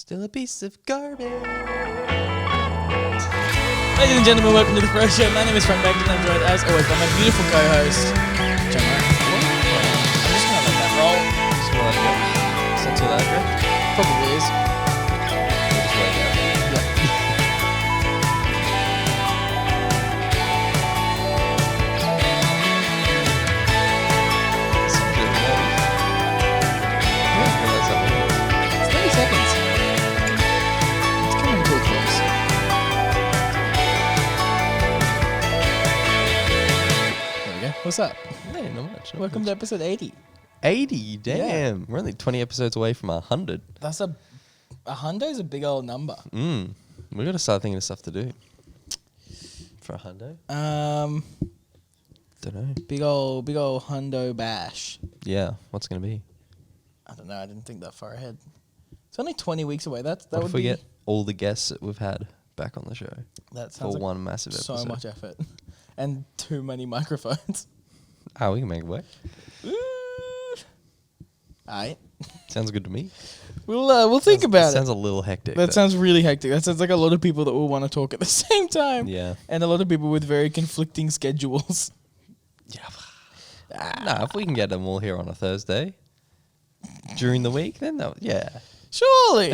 Still a piece of garbage. Ladies and gentlemen, welcome to the Froe Show. My name is Frank Beck, and I'm joined as always by my beautiful co-host, John Ryan. I'm just going to let that roll. Just gonna let it go. Is that too loud, Greg? Probably is. We'll just let it go. Sounds really good. Yeah, I realize that one. It's 30 seconds. It's coming to a close. There we go. What's up? Hey, not much. Welcome to episode 80. 80, damn. We're only 20 episodes away from 100. That's a hundo is a big old number. We got to start thinking of stuff to do. For a hundo? Don't know. Big old hundo bash. Yeah, what's it going to be? I don't know. I didn't think that far ahead. It's only 20 weeks away. That What would if we be get all the guests that we've had back on the show that for sounds like one massive so episode? much effort and too many microphones. Oh, we can make it work. Alright, Sounds good to me. we'll think about it. Sounds a little hectic. That though. sounds really hectic. That sounds like a lot of people that all want to talk at the same time. Yeah. And a lot of people with very conflicting schedules. Yeah. Nah, if we can get them all here on a Thursday during the week, then yeah. Surely.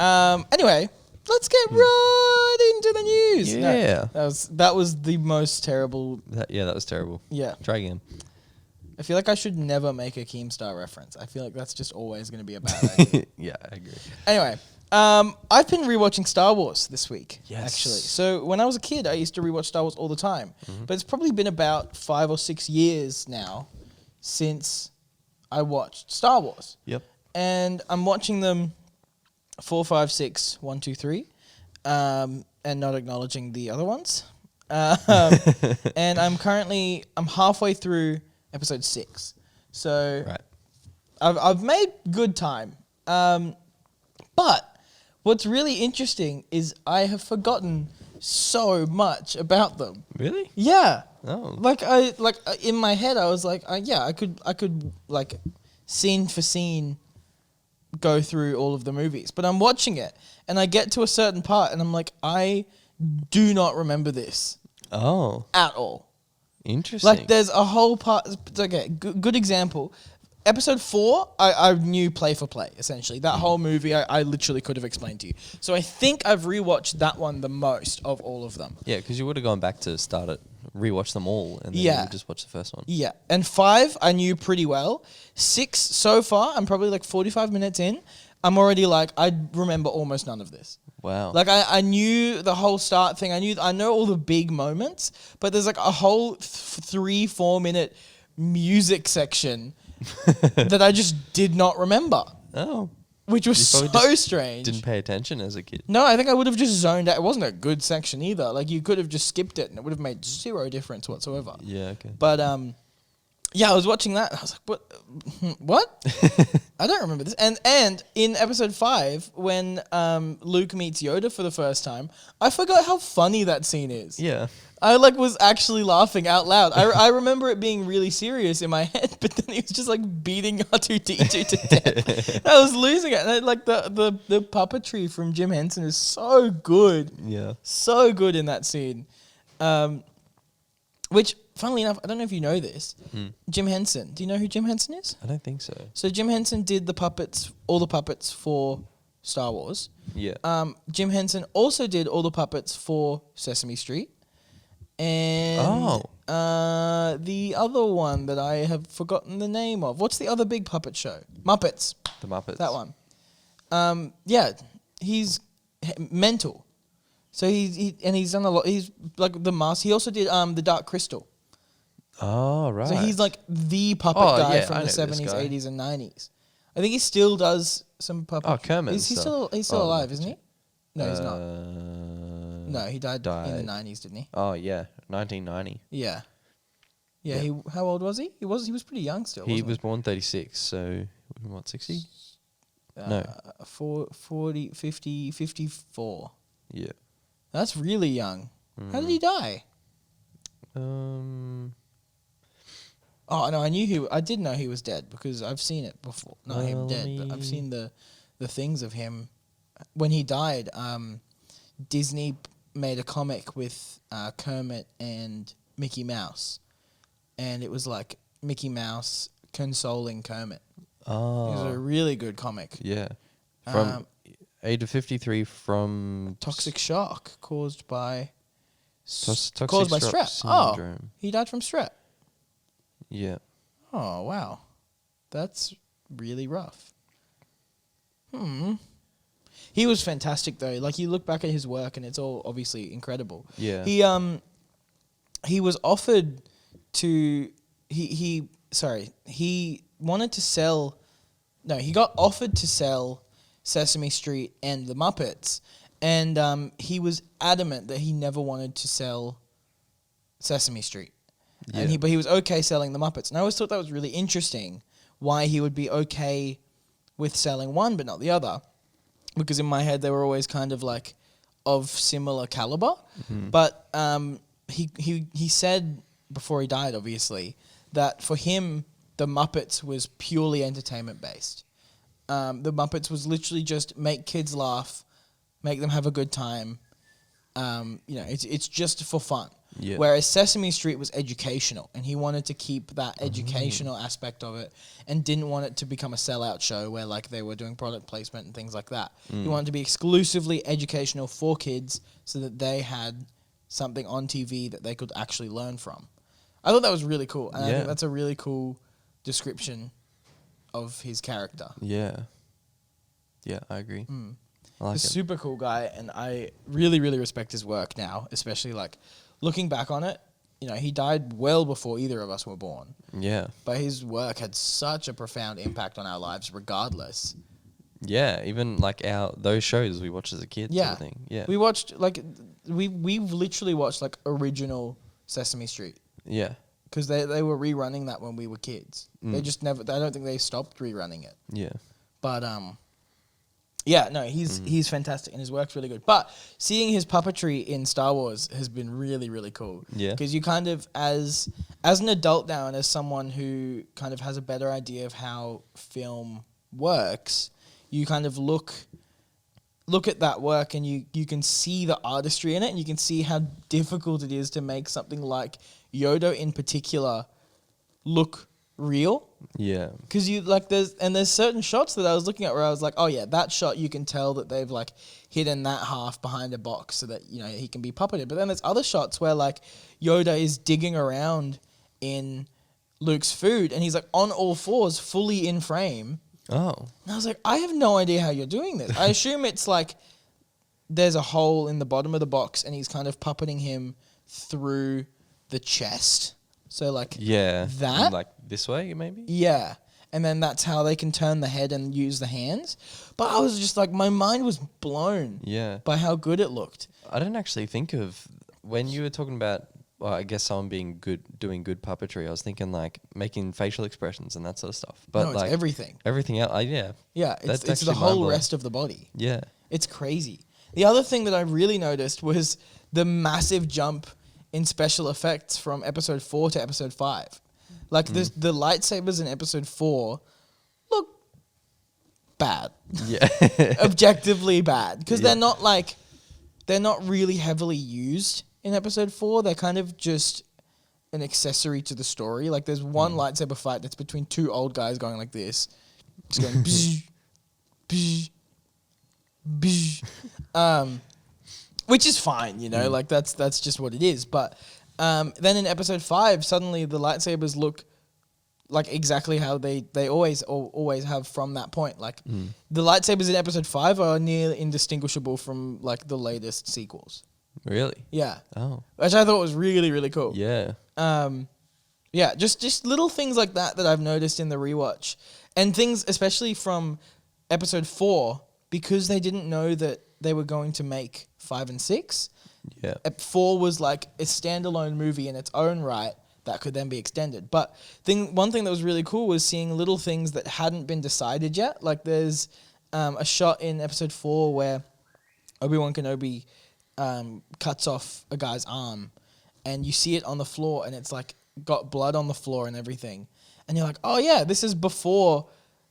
Anyway, let's get right into the news. No, Yeah. that was the most terrible. That was terrible. Yeah. Try again. I feel like I should never make a Keemstar reference. I feel like that's just always going to be a bad idea. Yeah, I agree. Anyway, I've been rewatching Star Wars this week. Yes. Actually. So when I was a kid, I used to rewatch Star Wars all the time. Mm-hmm. But it's probably been about 5 or 6 years now since I watched Star Wars. Yep. And I'm watching them 4, 5, 6, 1, 2, 3, and not acknowledging the other ones. And I'm halfway through episode 6. So Right. I've made good time. But what's really interesting is I have forgotten so much about them. Really? Yeah. Oh. In my head I was like, I could like scene for scene go through all of the movies. But I'm watching it and I get to a certain part and I'm like, I do not remember this Oh. at all. Interesting. Like there's a whole part. Okay, good example. Episode 4, I knew play for play, essentially. That whole movie, I literally could have explained to you. So I think I've rewatched that one the most of all of them. Yeah, because you would have gone back to start it, rewatch them all, and then Yeah. you would just watch the first one. Yeah. And 5, I knew pretty well. 6, so far, I'm probably like 45 minutes in. I'm already like, I remember almost none of this. Wow. Like I knew the whole start thing. I know all the big moments, but there's like a whole 3-4 minute music section that I just did not remember, Oh. which was You so probably strange. Didn't pay attention as a kid. No, I think I would have just zoned out. It wasn't a good section either. Like you could have just skipped it and it would have made zero difference whatsoever. Yeah, okay. But yeah, I was watching that and I was like, what? I don't remember this. And in episode 5, when Luke meets Yoda for the first time, I forgot how funny that scene is. Yeah. I was actually laughing out loud. I remember it being really serious in my head, but then he was just like beating R2-D2 to death. I was losing it. And the puppetry from Jim Henson is so good. Yeah. So good in that scene. Which, funnily enough, I don't know if you know this. Jim Henson. Do you know who Jim Henson is? I don't think so. So Jim Henson did all the puppets for Star Wars. Yeah. Jim Henson also did all the puppets for Sesame Street. And the other one that I have forgotten the name of. What's the other big puppet show? Muppets. The Muppets. That one. Yeah, he's mental. So he's done a lot. He's like the master. He also did the Dark Crystal. Oh, right. So he's like the puppet guy from the 70s, 80s, and 90s. I think he still does some puppet. Oh, Kermit. He's still alive, isn't he? No, he's not. No, he died in the 90s, didn't he? Oh, yeah. 1990. Yeah. Yeah. How old was he? He was pretty young still. He wasn't was born 36, so what, 60? No. 40, 50, 54. Yeah. That's really young. How did he die? Oh no, I did know he was dead because I've seen it before. Not him dead, but I've seen the things of him when he died, Disney made a comic with Kermit and Mickey Mouse, and it was like Mickey Mouse consoling Kermit. It was a really good comic. Yeah. From age of 53 from... Toxic shock caused by... Toxic caused by shock strep. syndrome. Oh, he died from strep. Yeah. Oh, wow. That's really rough. He was fantastic, though. Like, you look back at his work, and it's all obviously incredible. Yeah. He was offered to... He wanted to sell... No, he got offered to sell Sesame Street and the Muppets, and he was adamant that he never wanted to sell Sesame Street. Yeah. But he was okay selling the Muppets. And I always thought that was really interesting, why he would be okay with selling one but not the other. Because in my head, they were always kind of like of similar caliber. Mm-hmm. But he said, before he died, obviously, that for him, the Muppets was purely entertainment based. The Muppets was literally just make kids laugh, make them have a good time. It's just for fun. Yeah. Whereas Sesame Street was educational, and he wanted to keep that educational aspect of it, and didn't want it to become a sellout show where like they were doing product placement and things like that. He wanted to be exclusively educational for kids, so that they had something on TV that they could actually learn from. I thought that was really cool, and I think that's a really cool description of his character. Yeah. Yeah, I agree. I like He's a it. super cool guy, and I really, really respect his work now, especially like looking back on it. You know, he died well before either of us were born, Yeah. but his work had such a profound impact on our lives regardless. Yeah, even like those shows we watched as a kid sort of thing. Yeah. We watched we've literally watched like original Sesame Street. Yeah. Because they were rerunning that when we were kids. They just never... I don't think they stopped rerunning it. Yeah. But, he's fantastic and his work's really good. But seeing his puppetry in Star Wars has been really, really cool. Yeah. Because you kind of, as an adult now and as someone who kind of has a better idea of how film works, you kind of look at that work and you can see the artistry in it, and you can see how difficult it is to make something like Yoda in particular look real. Yeah. Because there's certain shots that I was looking at where I was like, oh yeah, that shot you can tell that they've like hidden that half behind a box so that, you know, he can be puppeted. But then there's other shots where like Yoda is digging around in Luke's food and he's like on all fours, fully in frame. Oh. And I was like, I have no idea how you're doing this. I assume it's like there's a hole in the bottom of the box and he's kind of puppeting him through the chest. So like that. Like this way maybe? Yeah. And then that's how they can turn the head and use the hands. But I was just like, my mind was blown by how good it looked. I didn't actually think of, when you were talking about, well, I guess someone being good, doing good puppetry, I was thinking like making facial expressions and that sort of stuff. But No, it's like everything. Everything else, yeah. Yeah, it's the actually whole mind-blowing. rest of the body. Yeah. It's crazy. The other thing that I really noticed was the massive jump in special effects from episode 4 to episode 5. Like the lightsabers in episode 4 look bad. Yeah. Objectively bad. Because they're not really heavily used in episode 4. They're kind of just an accessory to the story. Like there's one lightsaber fight that's between two old guys going like this. Just going bzz, bzz, bzz. Which is fine, you know, like that's just what it is. But then in episode 5, suddenly the lightsabers look like exactly how they always have from that point. Like the lightsabers in episode 5 are near indistinguishable from like the latest sequels. Really? Yeah. Oh. Which I thought was really, really cool. Yeah. Yeah, just little things like that I've noticed in the rewatch. And things especially from episode 4, because they didn't know that they were going to make 5 and 6. Yeah. 4 was like a standalone movie in its own right that could then be extended. But one thing that was really cool was seeing little things that hadn't been decided yet. Like there's a shot in episode 4 where Obi-Wan Kenobi cuts off a guy's arm, and you see it on the floor, and it's like got blood on the floor and everything. And you're like, oh yeah, this is before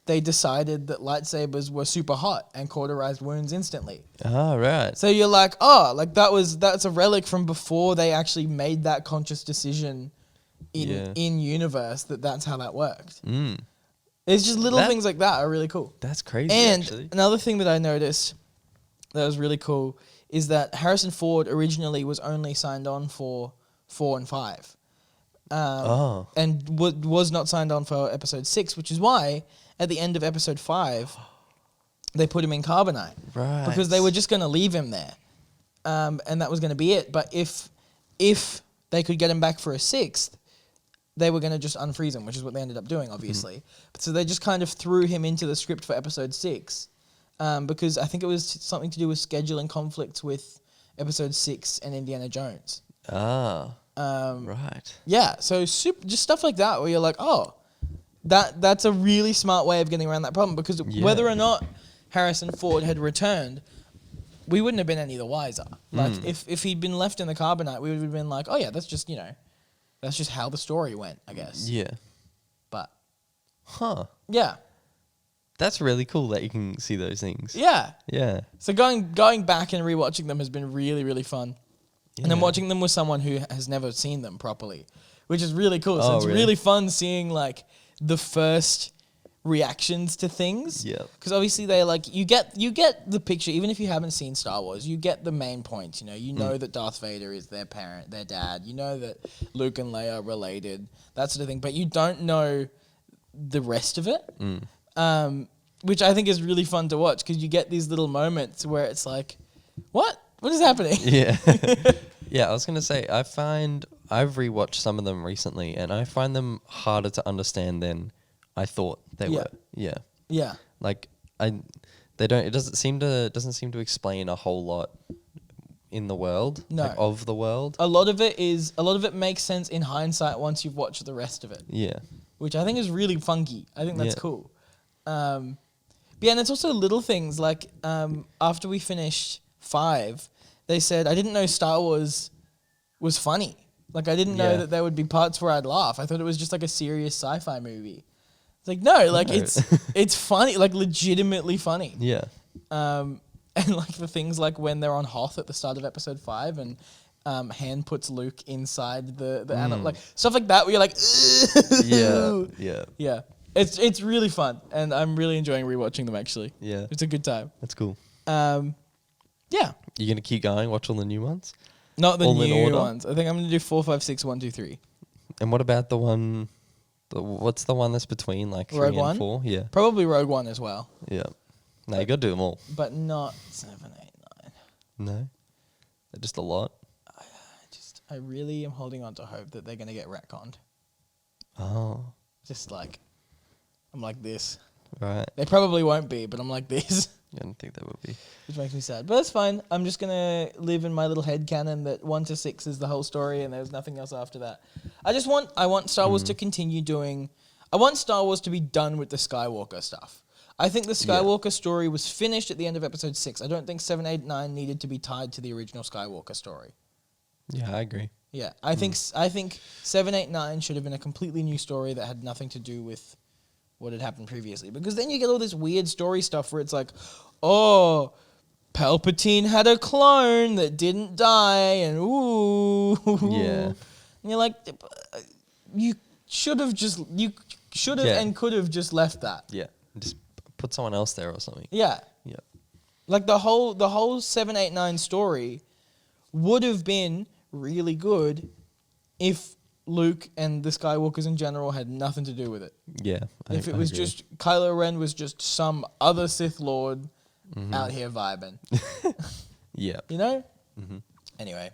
they decided that lightsabers were super hot and cauterized wounds instantly. Oh, right. So you're like, oh, like that's a relic from before they actually made that conscious decision in universe that's how that worked. Mm. It's just little things like that are really cool. That's crazy, And actually. another thing that I noticed that was really cool is that Harrison Ford originally was only signed on for 4 and 5. And was not signed on for episode 6, which is why at the end of episode 5 they put him in carbonite, Right. because they were just going to leave him there, and that was going to be it. But if they could get him back for a 6th, they were going to just unfreeze him, which is what they ended up doing, obviously. But so they just kind of threw him into the script for episode 6, because I think it was something to do with scheduling conflicts with episode 6 and Indiana Jones. Right. Yeah, so just stuff like that where you're like, oh, that's a really smart way of getting around that problem, because whether or not Harrison Ford had returned, we wouldn't have been any the wiser. Like, if he'd been left in the carbonite, we would have been like, oh yeah, that's just how the story went, I guess. Yeah. But Huh. yeah. That's really cool that you can see those things. Yeah. Yeah. So going back and rewatching them has been really, really fun. Yeah. And then watching them with someone who has never seen them properly, which is really cool. So Oh, it's really fun seeing like the first reactions to things. Yeah. Because obviously they like you get the picture, even if you haven't seen Star Wars, you get the main points. You know that Darth Vader is their parent, their dad. You know that Luke and Leia are related, that sort of thing. But you don't know the rest of it. Which I think is really fun to watch, because you get these little moments where it's like, what is happening? Yeah. Yeah, I was going to say, I've rewatched some of them recently, and I find them harder to understand than I thought they were. Yeah. Yeah. Like, it doesn't seem to explain a whole lot in the world. No. Like, of the world. A lot of it makes sense in hindsight once you've watched the rest of it. Yeah. Which I think is really funky. I think that's Yeah. cool. But yeah, and it's also little things like after we finished 5, they said, I didn't know Star Wars was funny. Like, I didn't know that there would be parts where I'd laugh. I thought it was just like a serious sci-fi movie. It's like, no, like it's funny, like legitimately funny. Yeah. And like the things like when they're on Hoth at the start of episode 5 and Han puts Luke inside the animal, like stuff like that where you're like, Yeah. Yeah. yeah. It's really fun, and I'm really enjoying rewatching them, actually. Yeah. It's a good time. That's cool. Yeah. You going to keep going, watch all the new ones? Not the All in new order? ones. I think I'm going to do 4, 5, 6, 1, 2, 3. And what about the one, what's the one that's between like 3 Rogue and One? 4? Yeah. Probably Rogue One as well. Yeah. No, you got to do them all. But not 7, 8, 9. No? They're just a lot. I really am holding on to hope that they're going to get retconned. Oh. Just like, I'm like this. Right. They probably won't be, but I'm like this. I don't think they will be. Which makes me sad. But that's fine. I'm just going to live in my little head canon that 1 to 6 is the whole story and there's nothing else after that. I want Star Wars to continue I want Star Wars to be done with the Skywalker stuff. I think the Skywalker story was finished at the end of episode 6. I don't think 7, 8, 9 needed to be tied to the original Skywalker story. Yeah, I agree. Yeah, I think 7, 8, 9 should have been a completely new story that had nothing to do with what had happened previously. Because then you get all this weird story stuff where it's like, oh, Palpatine had a clone that didn't die, and ooh. Yeah. And you're like, you should have and could have just left that. Yeah. Just put someone else there or something. Yeah. Yeah. Like the whole 7, 8, 9 story would have been really good if Luke and the Skywalkers in general had nothing to do with it. Yeah. If it was just Kylo Ren was just some other Sith Lord out here vibing. Yeah. You know? Mm-hmm. Anyway,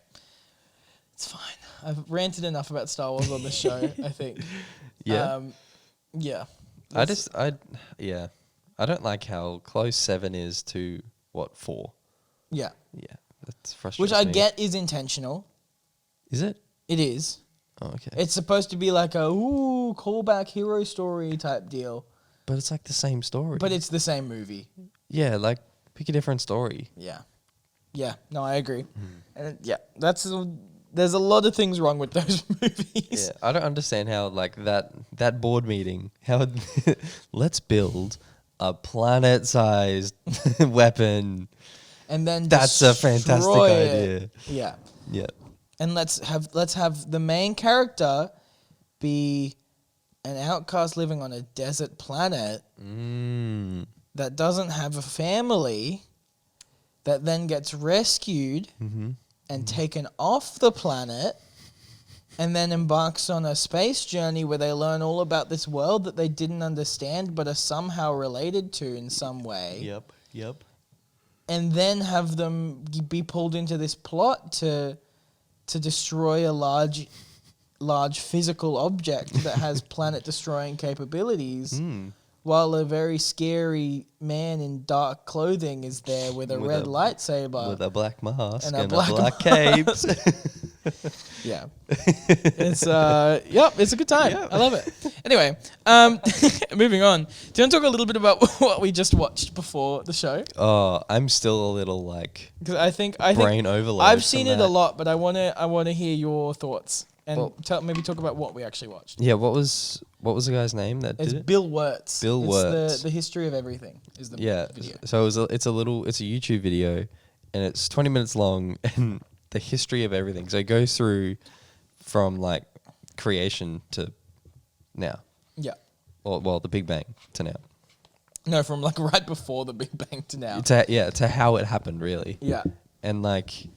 it's fine. I've ranted enough about Star Wars on this show, I think. Yeah. Yeah. I don't like how close 7 is to 4. Yeah. Yeah. That's frustrating. Which I get is intentional. Is it? It is. Oh, okay. It's supposed to be like a callback hero story type deal. But it's like the same story. But it's the same movie. Yeah, like pick a different story. Yeah. Yeah. No, I agree. And that's There's a lot of things wrong with those movies. Yeah, I don't understand how like that board meeting. How let's build a planet-sized weapon. And then That's a fantastic destroy it. idea. Yeah. Yeah. And let's have the main character be an outcast living on a desert planet that doesn't have a family, that then gets rescued and taken off the planet, and then embarks on a space journey where they learn all about this world that they didn't understand but are somehow related to in some way. Yep. And then have them be pulled into this plot to destroy a large physical object that has planet-destroying capabilities, while a very scary man in dark clothing is there with a red lightsaber. With a black mask And and, a black cape. Yeah. It's it's a good time. Yeah. I love it. Anyway, moving on. Do you want to talk a little bit about what we just watched before the show? Oh, I'm still a little like Because I think brain overload. I've seen from it that. a lot, but I wanna hear your thoughts and maybe talk about what we actually watched. Yeah, what was the guy's name that It's did it? Bill Wirtz. Bill Wirtz. It's the history of everything is the video. So it's a YouTube video, and it's 20 minutes long, and the history of everything. So it goes through from like creation to now. Yeah. Well, the Big Bang to now. No, from like right before the Big Bang to now. To how it happened, really. Yeah. And like,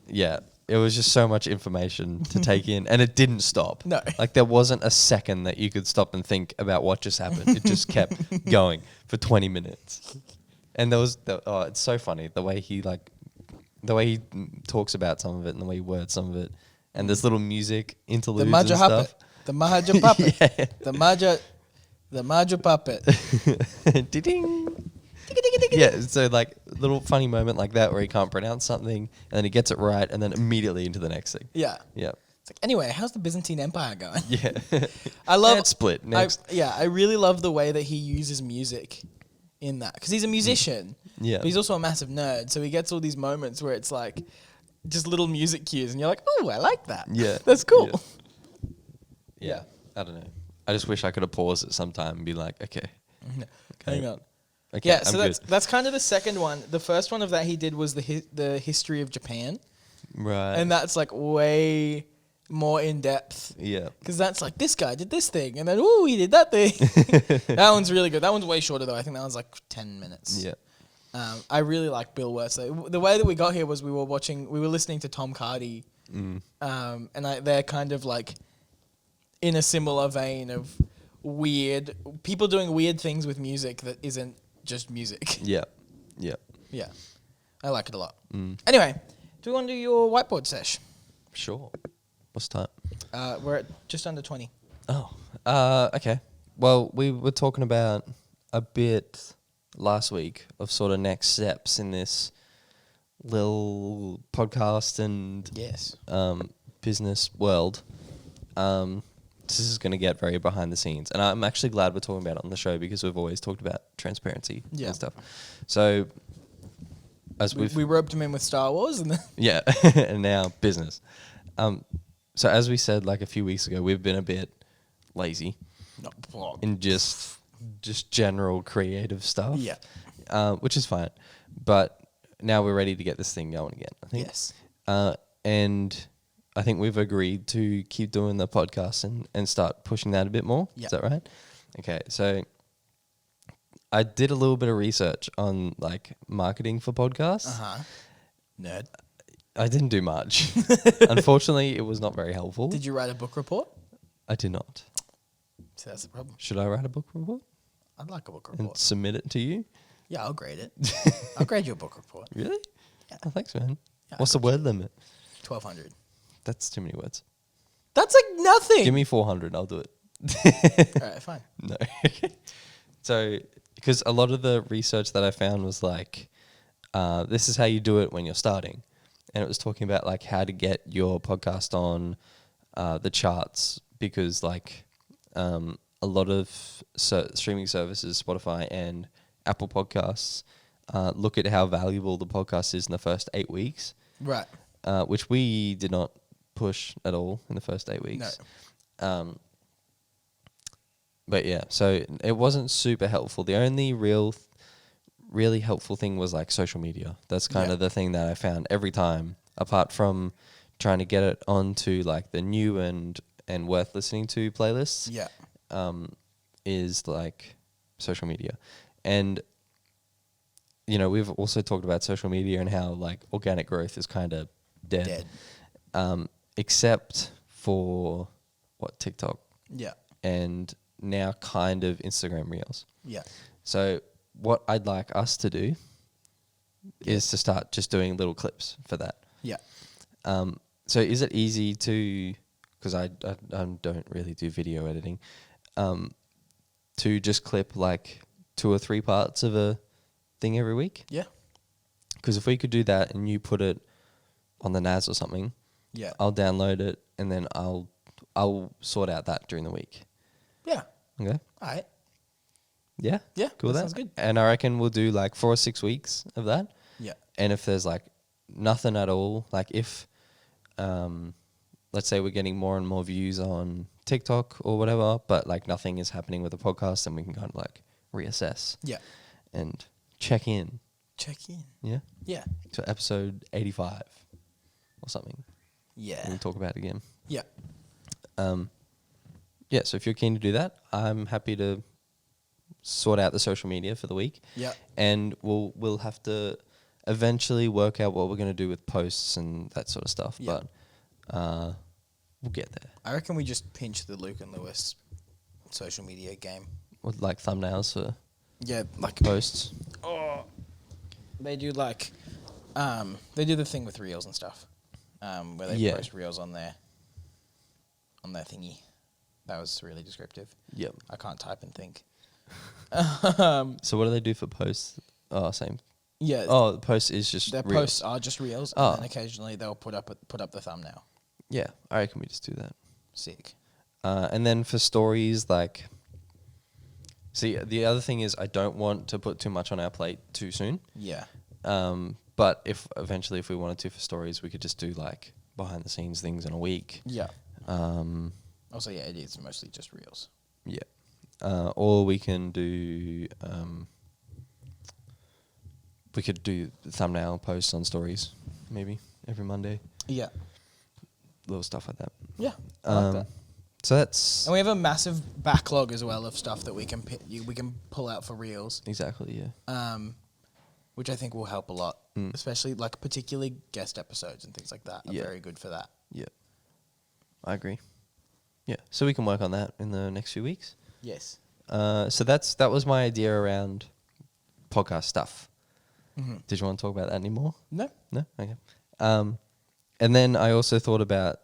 yeah, it was just so much information to take in, and it didn't stop. No. Like there wasn't a second that you could stop and think about what just happened. It just kept going for 20 minutes. And it's so funny the way he talks about some of it and the way he words some of it, and there's little music interludes The Maja and stuff. Puppet. The Maja Puppet. Yeah. The Maja Puppet. Ding. Yeah, so like little funny moment like that where he can't pronounce something and then he gets it right and then immediately into the next thing. Yeah. Yeah. It's like, anyway, how's the Byzantine Empire going? Yeah. I love It's split. Next. I really love the way that he uses music in that, because he's a musician. Yeah. But he's also a massive nerd, so he gets all these moments where it's like just little music cues, and you're like, oh, I like that. Yeah. That's cool. Yeah. I don't know. I just wish I could have paused at some time and be like, okay. Hang on. Okay, Yeah, so I'm that's kind of the second one. The first one of that he did was the history of Japan, right. and that's like way more in depth. Yeah. Because that's like, this guy did this thing, and then he did that thing. That one's really good. That one's way shorter though. I think that one's like 10 minutes. Yeah. I really like Bill Wirtz. The way that we got here was we were listening to Tom Cardy, and they're kind of like in a similar vein of weird people doing weird things with music that isn't just music. Yeah. Yeah. Yeah, I like it a lot. Anyway, do you want to do your whiteboard sesh? Sure. What's time? We're at just under 20. Oh. Okay. Well, we were talking about a bit last week of sort of next steps in this little podcast and Yes. business world. This is going to get very behind the scenes, and I'm actually glad we're talking about it on the show because we've always talked about transparency and stuff. So, as we roped him in with Star Wars, and then yeah, and now business. So as we said like a few weeks ago, we've been a bit lazy in just general creative stuff. Yeah. Which is fine, but now we're ready to get this thing going again, I think. Yes. And I think we've agreed to keep doing the podcast and start pushing that a bit more. Yeah. Is that right? Okay, so I did a little bit of research on like marketing for podcasts. Nerd. I didn't do much. Unfortunately, it was not very helpful. Did you write a book report? I did not. So that's the problem. Should I write a book report I'd like a book and report. submit it to you? Yeah, I'll grade it. I'll grade your book report. Really? Yeah. Oh, thanks, man. Yeah, What's the word limit? 1,200. That's too many words. That's like nothing. Give me 400. I'll do it. All right, fine. No. So, because a lot of the research that I found was like, this is how you do it when you're starting. And it was talking about like how to get your podcast on the charts, because like a lot of streaming services, Spotify and Apple Podcasts, look at how valuable the podcast is in the first 8 weeks. Right. which we did not push at all in the first 8 weeks. No. But yeah, so it wasn't super helpful. The only really helpful thing was like social media. That's kind of the thing that I found every time, apart from trying to get it onto like the new and worth listening to playlists. Yeah. Is like social media. And we've also talked about social media and how like organic growth is kind of dead. Except for TikTok. Yeah. And now kind of Instagram Reels. Yeah. So what I'd like us to do is to start just doing little clips for that. Yeah. So is it easy to, because I don't really do video editing, to just clip like 2 or 3 parts of a thing every week? Yeah. Because if we could do that and you put it on the NAS or something, Yeah. I'll download it and then I'll sort out that during the week. Yeah. Okay. All right. Yeah. Yeah. Cool. That sounds good. And I reckon we'll do like 4 or 6 weeks of that. Yeah. And if there's like nothing at all, like if, let's say we're getting more and more views on TikTok or whatever, but like nothing is happening with the podcast, then we can kind of like reassess. Yeah. And check in. Check in. Yeah. Yeah. To episode 85 or something. Yeah. And we'll talk about it again. Yeah. Yeah. So if you're keen to do that, I'm happy to sort out the social media for the week. Yeah. And we'll have to eventually work out what we're going to do with posts and that sort of stuff. Yeah. But we'll get there. I reckon we just pinch the Luke and Lewis social media game. With like thumbnails for Yeah, like posts. oh, they do like they do the thing with reels and stuff, where they post reels on their thingy. That was really descriptive. Yep. I can't type and think. So what do they do for posts? Oh, same. Yeah. Oh, the post is just Their reels. posts are just reels, Oh. and then occasionally they'll put up the thumbnail. Yeah, I reckon we just do that. Sick. And then for stories, like, see, the other thing is I don't want to put too much on our plate too soon. Yeah. But if eventually, if we wanted to for stories, we could just do like behind the scenes things in a week. Yeah. Also, yeah, it is mostly just reels. Yeah. Or we can do, we could do thumbnail posts on stories, maybe every Monday. Yeah. Little stuff like that. Yeah. I like that. So that's And we have a massive backlog as well of stuff that we can pull out for reels. exactly, yeah. Which I think will help a lot, Mm. especially like particularly guest episodes and things like that are Yeah. very good for that. Yeah. I agree. Yeah. So we can work on that in the next few weeks. Yes. So that was my idea around podcast stuff. Mm-hmm. Did you want to talk about that anymore? No. No? Okay. And then I also thought about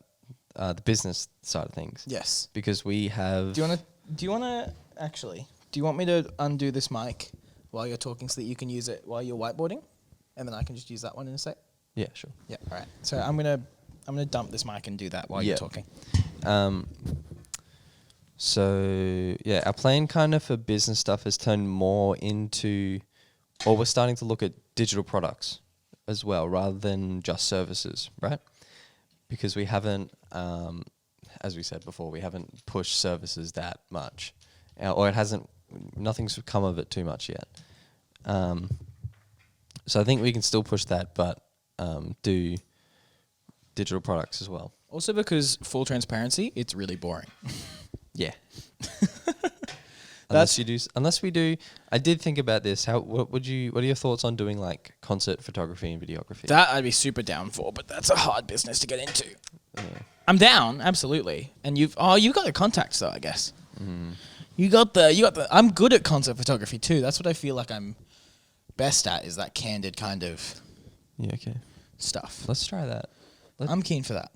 the business side of things. Yes. Because we have... Do you want to actually, do you want me to undo this mic while you're talking so that you can use it while you're whiteboarding? And then I can just use that one in a sec? Yeah, sure. Yeah, all right. So I'm going to dump this mic and do that while you're talking. So, yeah, our plan kind of for business stuff has turned more into, or we're starting to look at digital products as well, rather than just services, right? Because we haven't, as we said before, we haven't pushed services that much. Or nothing's come of it too much yet. So I think we can still push that, but do digital products as well. Also because, full transparency, it's really boring. Yeah. Unless we do, I did think about this. What are your thoughts on doing like concert photography and videography? That I'd be super down for, but that's a hard business to get into. Yeah. I'm down, absolutely. And you've got the contacts though, I guess. You got the I'm good at concert photography too. That's what I feel like I'm best at, is that candid kind of stuff. Let's try that. I'm keen for that.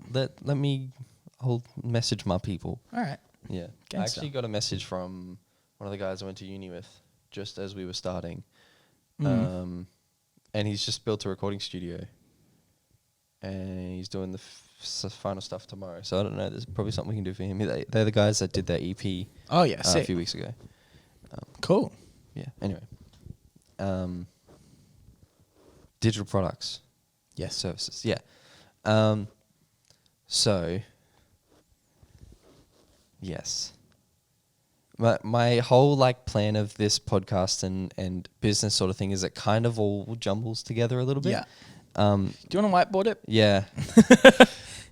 I'll message my people. All right. Yeah. Gangster. I actually got a message from one of the guys I went to uni with just as we were starting. And he's just built a recording studio. And he's doing the final stuff tomorrow. So I don't know. There's probably something we can do for him. They're the guys that did their EP Oh, yeah. a few weeks ago. Cool. Yeah. Anyway. Digital products. Yes. Services. Yeah. So, yes. My whole like plan of this podcast and business sort of thing is it kind of all jumbles together a little bit. Yeah. Um, Do you want to whiteboard it? yeah.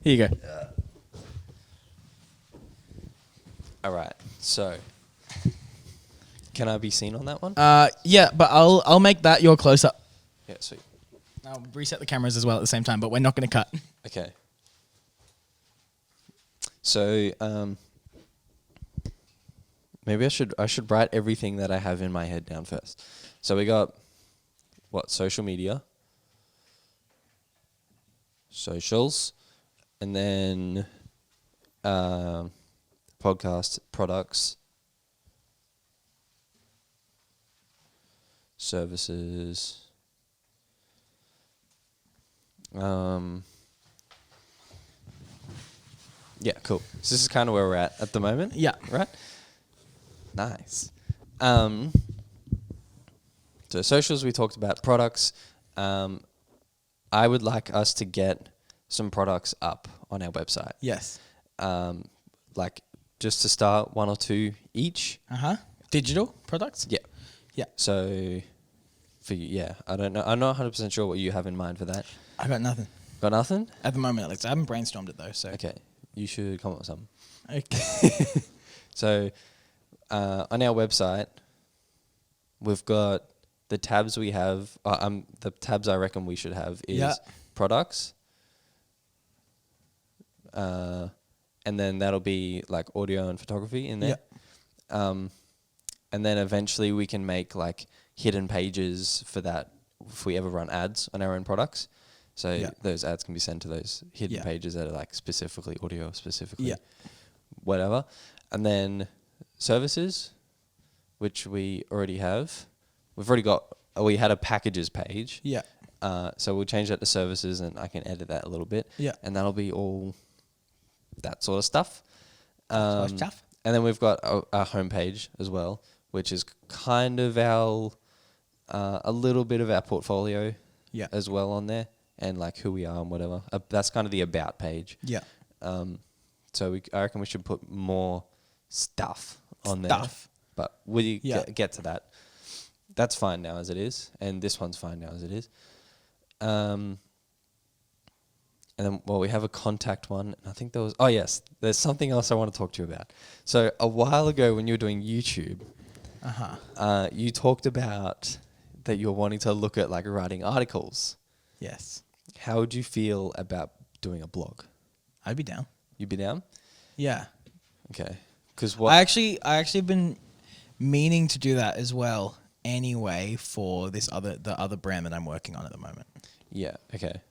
Here you go. All right. So, can I be seen on that one? Yeah, but I'll make that your close up. Yeah, sweet. I'll reset the cameras as well at the same time, but we're not going to cut. Okay. So, maybe I should write everything that I have in my head down first. So we got social media, socials, and then podcast products, services. Yeah, cool. So this is kind of where we're at the moment. Yeah. Right? Nice. So socials, we talked about products. I would like us to get some products up on our website. Yes. Like just to start 1 or 2 each. Digital products? Yeah. Yeah. So for you, yeah, I don't know. I'm not 100% sure what you have in mind for that. I got nothing. Got nothing? At the moment, at least. I haven't brainstormed it though, so. Okay. You should come up with something. Okay. So on our website, we've got the tabs we have. The tabs I reckon we should have is products. And then that'll be like audio and photography in there. And then eventually we can make like hidden pages for that if we ever run ads on our own products. So those ads can be sent to those hidden pages that are like specifically audio, specifically whatever. And then services, which we already have. We've already got, we had a packages page. Yeah. So we'll change that to services and I can edit that a little bit. Yeah. And that'll be all that sort of stuff. Stuff. And then we've got our homepage as well, which is kind of our, a little bit of our portfolio as well on there. And like who we are and whatever. That's kind of the about page. Yeah. So I reckon we should put more stuff on there. But we get to that. That's fine now as it is. And this one's fine now as it is. And then, we have a contact one. And I think there was... Oh, yes. There's something else I want to talk to you about. So a while ago when you were doing YouTube, you talked about that you were wanting to look at like writing articles. Yes. How would you feel about doing a blog? I'd be down. You'd be down? Yeah. Okay. Because what... I actually been meaning to do that as well anyway for the other brand that I'm working on at the moment. Yeah. Okay.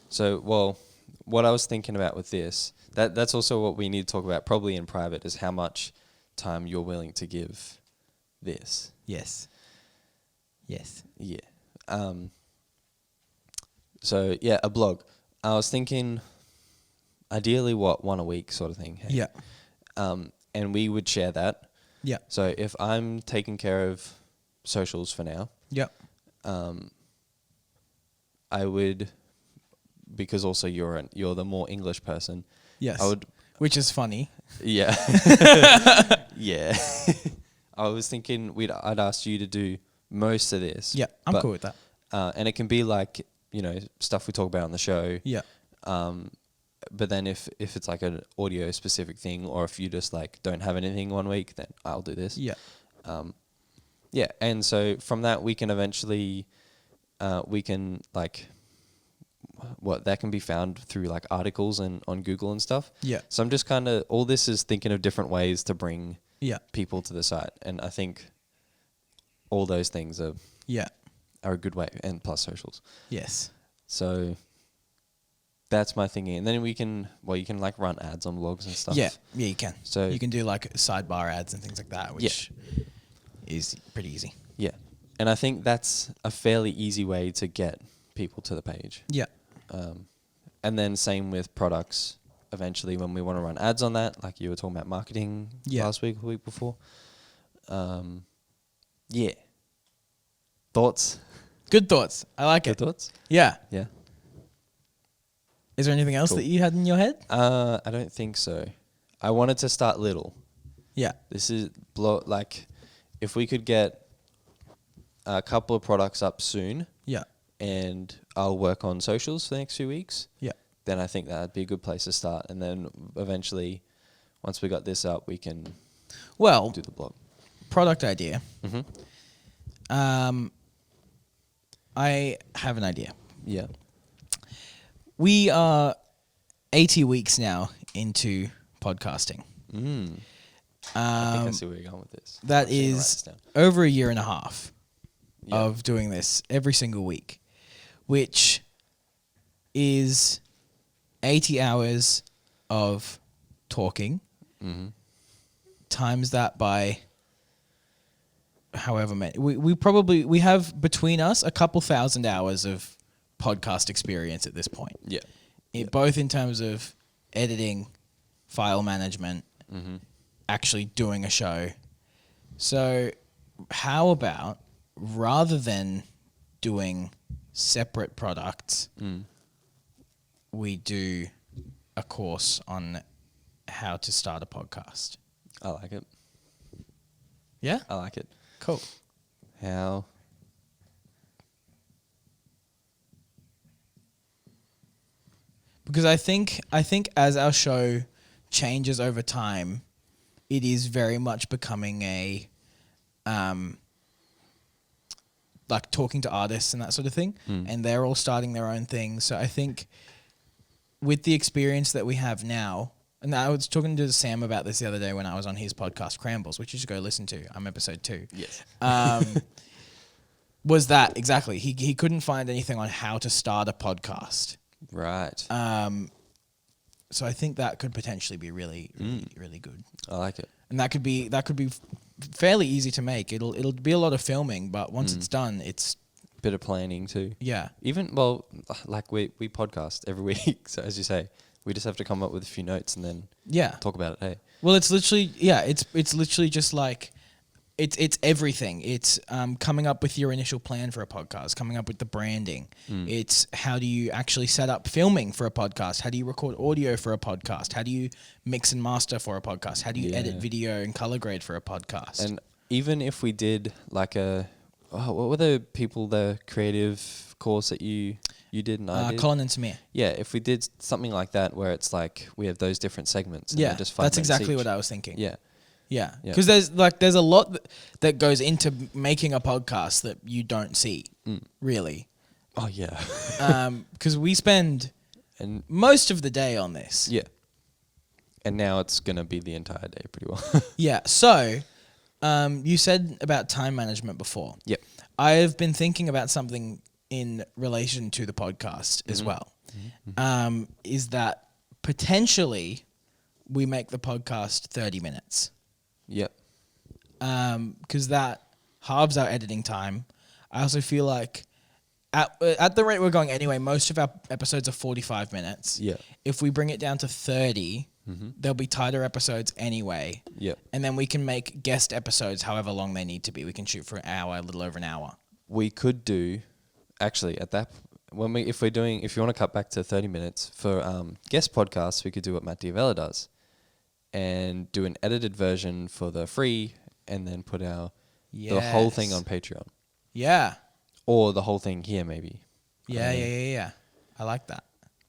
So, what I was thinking about with this, that's also what we need to talk about probably in private is how much time you're willing to give this. Yes. Yes. Yeah. So, yeah, a blog. I was thinking ideally one a week sort of thing. Hey? Yeah. And we would share that. Yeah. So if I'm taking care of socials for now. Yeah. I would, because also you're the more English person. Yes. I would. Which is funny. Yeah. Yeah. I was thinking I'd ask you to do most of this. Yeah, I'm cool with that. And it can be like, stuff we talk about on the show. Yeah. But then if it's like an audio specific thing, or if you just like don't have anything one week, then I'll do this. Yeah. Yeah. And so from that we can eventually, that can be found through like articles and on Google and stuff. Yeah. So I'm just kind of, all this is thinking of different ways to bring people to the site. And I think all those things are a good way, and plus socials. Yes. So that's my thinking. And then you can like run ads on blogs and stuff. Yeah, you can. So you can do like sidebar ads and things like that, which is pretty easy. Yeah. And I think that's a fairly easy way to get people to the page. Yeah. And then same with products. Eventually when we want to run ads on that, like you were talking about marketing last week or the week before. Yeah. Thoughts? Good thoughts. I like it. Good thoughts? Yeah. Yeah. Is there anything else Cool. that you had in your head? I don't think so. I wanted to start little. Yeah. This is if we could get a couple of products up soon, Yeah. and I'll work on socials for the next few weeks. Yeah. Then I think that'd be a good place to start, and then eventually, once we got this up, we can Well, do the blog. product idea. Mm-hmm. I have an idea. Yeah. We are 80 weeks now into podcasting. I think I see where you're going with this. That I'm just gonna write is this down. over a year and a half Yeah. of doing this every single week, which is 80 hours of talking. Mm-hmm. Times that by however many. We have between us a couple thousand hours of podcast experience at this point. Yeah. Both in terms of editing, file management, actually doing a show. So how about, rather than doing separate products, we do a course on how to start a podcast? I like it. Yeah? I like it. Cool. How? Because I think as our show changes over time, it is very much becoming a like talking to artists and that sort of thing, and they're all starting their own thing. So I think with the experience that we have now, and I was talking to Sam about this the other day when I was on his podcast Crambles, which you should go listen to. I'm episode 2. Yes. Was that exactly? He couldn't find anything on how to start a podcast. Right. So I think that could potentially be really good. I like it. And that could be fairly easy to make. It'll be a lot of filming, but once it's done, it's Bit of planning too. yeah. Even like we podcast every week, so as you say, we just have to come up with a few notes and then Yeah. talk about it. Hey. Well, it's literally it's literally just like it's everything. It's coming up with your initial plan for a podcast, coming up with the branding. It's how do you actually set up filming for a podcast? How do you record audio for a podcast? How do you mix and master for a podcast? How do you edit video and color grade for a podcast? And even if we did like what were the creative course that you did and I did? Colin and Samir. Yeah, if we did something like that where it's like we have those different segments. And Yeah, they're just 5 that's minutes exactly each. what I was thinking. Yeah. Yeah, Yeah. because there's a lot that goes into making a podcast that you don't see, really. Oh yeah. Because we spend And most of the day on this. yeah. And now it's gonna be the entire day pretty well. Yeah. So, you said about time management before. Yep. I have been thinking about something in relation to the podcast as well. Is that potentially we make the podcast 30 minutes. Yep. Because that halves our editing time. I also feel like at the rate we're going anyway, most of our episodes are 45 minutes. Yeah. If we bring it down to 30, there'll be tighter episodes anyway. Yep. And then we can make guest episodes however long they need to be. We can shoot for an hour, a little over an hour. We could do actually at that if you want to cut back to 30 minutes for guest podcasts, we could do what Matt Diavella does and do an edited version for the free and then put the whole thing on Patreon. Yeah. Or the whole thing here maybe. Yeah. I like that.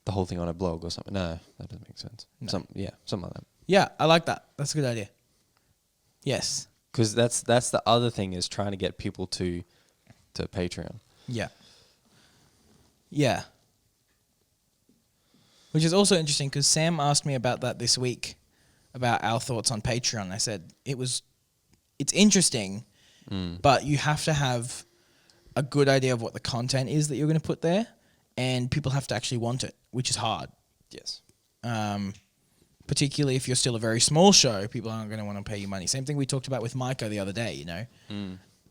The whole thing on a blog or something. No, that doesn't make sense. No. Something like that. Yeah, I like that. That's a good idea. Yes. Because that's the other thing is trying to get people to Patreon. Yeah. Yeah. Which is also interesting because Sam asked me about that this week, about our thoughts on Patreon. I said it's interesting, but you have to have a good idea of what the content is that you're going to put there, and people have to actually want it, which is hard. Yes. Particularly if you're still a very small show, people aren't going to want to pay you money. Same thing we talked about with Micah the other day, you know.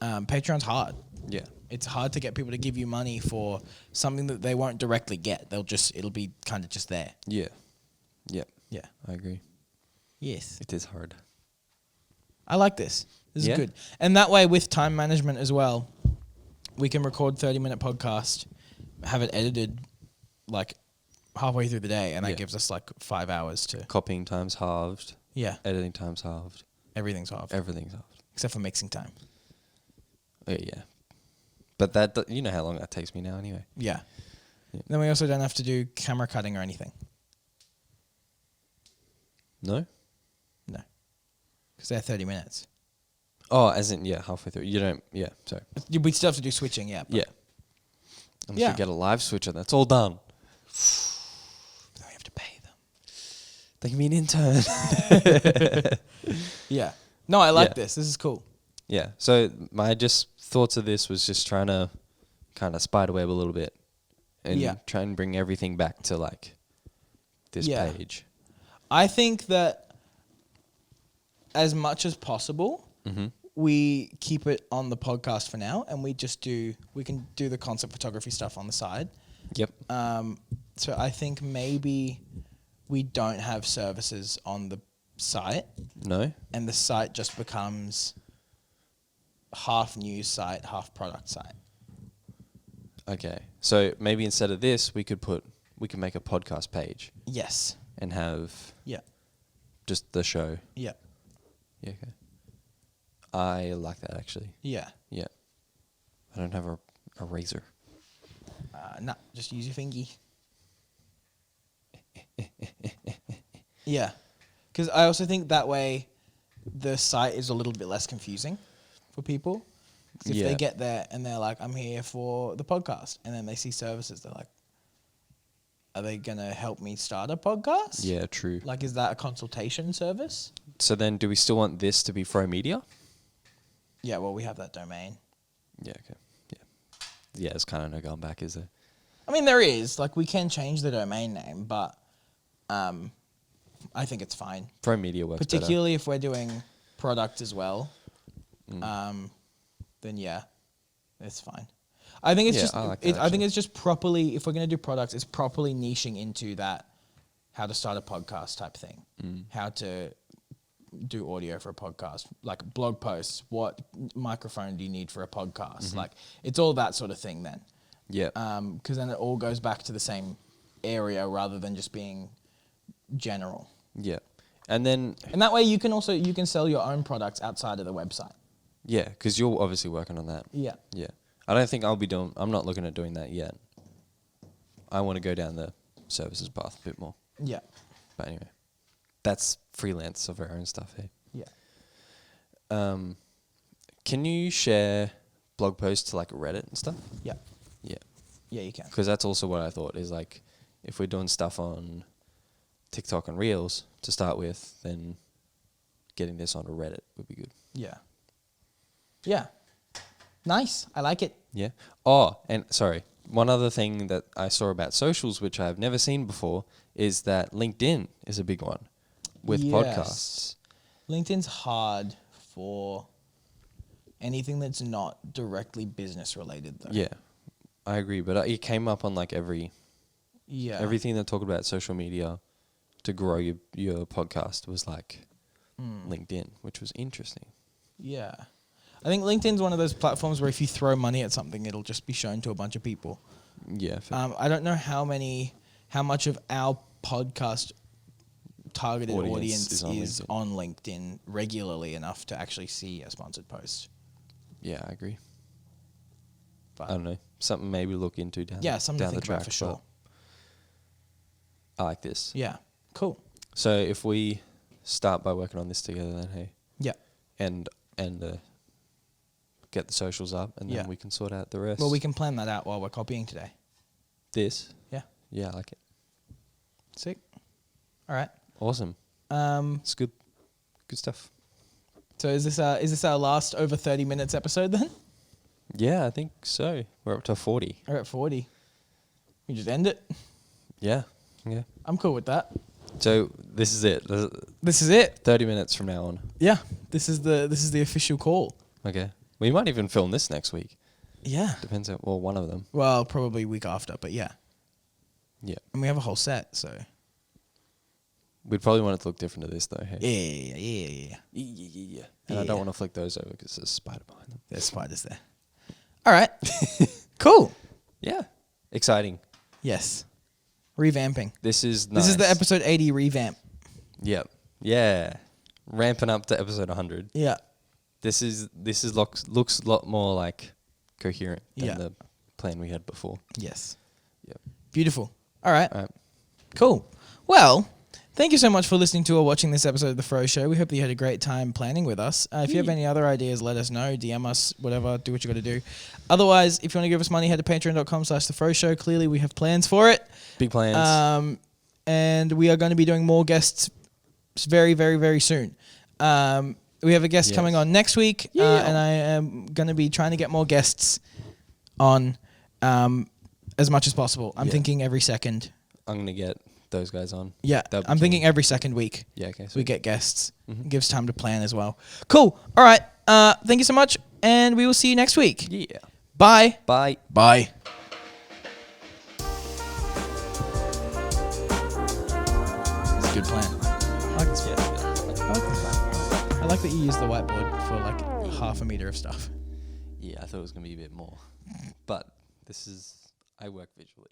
Patreon's hard. Yeah. It's hard to get people to give you money for something that they won't directly get. It'll be kind of just there. Yeah. Yeah. Yeah. I agree. Yes. It is hard. I like this. This Yeah. is good. And that way with time management as well, we can record 30-minute podcast, have it edited like halfway through the day, and that Yeah. gives us like 5 hours to. Copying time's halved. Yeah, Editing time's halved. everything's half Everything's halved. except for mixing time. Yeah. But that you know how long that takes me now anyway. Yeah. Yeah. Then we also don't have to do camera cutting or anything. No? No, because they're 30 minutes. Oh, as in, yeah, halfway through. You don't, yeah, sorry. We still have to do switching, yeah. Yeah. Unless Yeah. we get a live switcher, that's all done. Then we have to pay them. They can be an intern. Yeah. No, I like Yeah. this. This is cool. Yeah. So my just thoughts of this was just trying to kind of spiderweb a little bit and Yeah. try and bring everything back to like this Yeah. page. I think that as much as possible, Mm-hmm. we keep it on the podcast for now, and we can do the concept photography stuff on the side. Yep. So I think maybe we don't have services on the site, No? and the site just becomes half news site, half product site. Okay. So maybe instead of this, we can make a podcast page Yes. and have Yeah. just the show. Yeah. Yeah, okay. I like that actually. Yeah. Yeah. I don't have a razor. Nah, just use your fingy. Yeah. Because I also think that way the site is a little bit less confusing for people. 'Cause if Yeah. they get there and they're like, I'm here for the podcast, and then they see services, they're like, are they going to help me start a podcast? Yeah, true. Like, is that a consultation service? So then do we still want this to be Froe Media? Yeah, well, we have that domain. Yeah, okay. Yeah. Yeah, it's kind of no going back, is there? I mean, there is. Like, we can change the domain name, but I think it's fine. Froe Media works Particularly if we're doing product as well. Mm. Then yeah, it's fine. I think it's Yeah, just I like that, I think actually. it's just properly, if we're going to do products, it's properly niching into that how to start a podcast type thing. How to do audio for a podcast, like blog posts, what microphone do you need for a podcast? Like it's all that sort of thing then. Yeah. Because then it all goes back to the same area rather than just being general. Yeah. And then, And that way you can sell your own products outside of the website. yeah, because you're obviously working on that. Yeah. Yeah. I don't think I'm not looking at doing that yet. I want to go down the services path a bit more. Yeah. But anyway, that's freelance of our own stuff here. Yeah. Can you share blog posts to like Reddit and stuff? Yeah. Yeah. Yeah, you can. Because that's also what I thought is like, if we're doing stuff on TikTok and Reels to start with, then getting this onto Reddit would be good. Yeah. Yeah. Nice. I like it. Yeah. Oh, and sorry, one other thing that I saw about socials, which I've never seen before, is that LinkedIn is a big one with Yes. podcasts. LinkedIn's hard for anything that's not directly business related though. Yeah, I agree. But it came up on like everything that talked about social media to grow your podcast was like LinkedIn, which was interesting. Yeah. I think LinkedIn's one of those platforms where if you throw money at something, it'll just be shown to a bunch of people. Yeah. I don't know how much of our podcast targeted audience is on LinkedIn regularly enough to actually see a sponsored post. Yeah, I agree. But I don't know. Something maybe look into down something down to think the track about for sure. but I like this. Yeah. Cool. So if we start by working on this together, then hey, Yeah. and get the socials up, and then Yeah. we can sort out the rest. Well, we can plan that out while we're copying today. This. Yeah. Yeah, I like it. Sick. All right. Awesome. It's good. Good stuff. So is this our last over 30 minutes episode then? Yeah, I think so. We're up to 40. We're at 40. We just end it. Yeah. Yeah. I'm cool with that. So this is it. This is it. 30 minutes from now on. Yeah. This is the official call. Okay. We might even film this next week. Yeah. Depends on, well, one of them. Well, probably week after, but yeah. Yeah. And we have a whole set, so. We'd probably want it to look different to this though. Hey? Yeah. Yeah. And I don't want to flick those over because there's a spider behind them. There's spiders there. All right. Cool. Yeah. Exciting. Yes. Revamping. This is nice. This is the episode 80 revamp. Yep. Yeah. Ramping up to episode 100. Yeah. This looks a lot more like coherent than the plan we had before. Yes. Yep. Beautiful. All right. All right. Cool. Well, thank you so much for listening to or watching this episode of The Froe Show. We hope that you had a great time planning with us. If you have any other ideas, let us know. DM us, whatever. Do what you got to do. Otherwise, if you want to give us money, head to patreon.com/The Froe Show. Clearly, we have plans for it. Big plans. And we are going to be doing more guests very, very, very soon. We have a guest coming on next week. And I am going to be trying to get more guests on as much as possible. I'm thinking every second. I'm going to get those guys on. Yeah, I'm thinking every second week. Yeah, okay. We get guests. It gives time to plan as well. Cool. All right. Thank you so much, and we will see you next week. Yeah. Bye. Bye. Bye. It's a good plan. I like this plan. I like this plan. I like that you use the whiteboard for like half a meter of stuff. Yeah, I thought it was going to be a bit more. But I work visually.